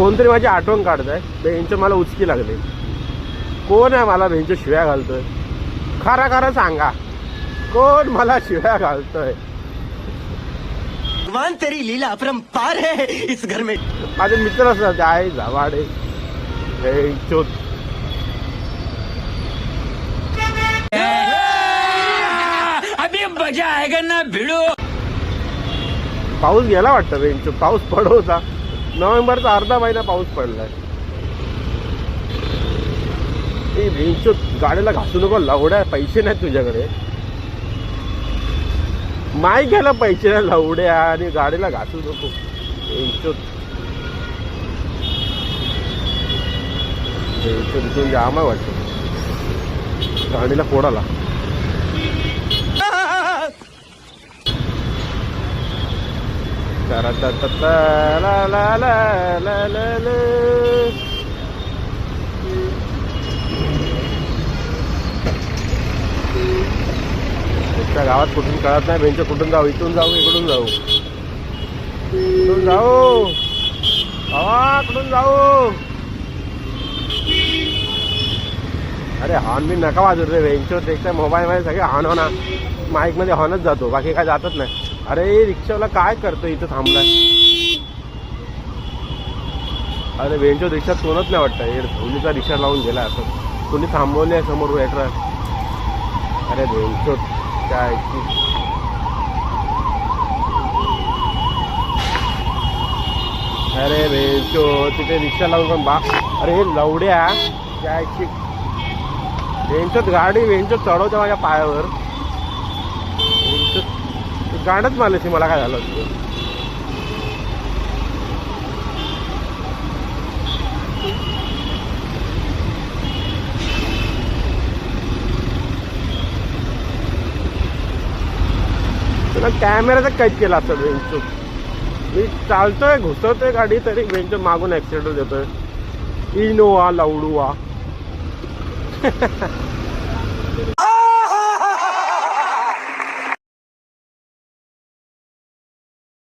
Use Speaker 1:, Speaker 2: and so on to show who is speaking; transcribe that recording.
Speaker 1: कोणतरी माझी आठवण काढताय बेंचं मला उचकी लागले. कोण आहे मला बेंचं शिव्या घालतोय? खरा खरं सांगा, कोण मला शिव्या घालतोय?
Speaker 2: भगवान तेरी लीला अपरंपार है इस घर में.
Speaker 1: माझे मित्र असतात आहे झावाडे बेंचोत.
Speaker 2: अभी मजा आएगा ना भिड़ो.
Speaker 1: पाऊस गेला वाटतं बेंचोत. पाऊस पडवता नोव्हेंबरचा अर्धा महिना पाऊस पडलाय. बेंचोत गाडीला घासू नको लवड्या. पैसे नाहीत तुझ्याकडे. माईक घ्यायला पैसे नाही लवड्या आणि गाडीला घासू नको बेंचोत. बेंचोत जाम आहे वाटतं. गाडीला फोडाला. त्या गावात कुठून कळत नाही बेंच. कुठून जाऊ? इथून जाऊ इकडून जाऊ? कुठून जाऊ हवा? कुठून जाऊ? अरे हॉर्न बी नका वाजू रे बेंचवर. एकटा मोबाईल मध्ये सगळे हॉर्न होणार. माईक मध्ये हॉर्नच जातो, बाकी काय जातच नाही. अरे रिक्षावाला काय करतो इथं थांबलाय? अरे बेंचवर रिक्षा कोणच नाही वाटतं. हे धोनीचा रिक्षा लावून गेला असं. कोणी थांबवले समोर वेटर. अरे बेंचवर काय अरे बेंचो तिथे रिक्षा लावून पण बा. अरे हे लवड्या काय बेंचोत गाडी बेंचोत चढवते माझ्या पायावर. गाडच मारली मला काय झालं असतं. तुला कॅमेराचा कैद केला असतं बेंचो. मी चालतोय घुसवतोय गाडी तरी बेंचो मागून ऍक्सिडेंट देतोय. इनोवा लवडूवा.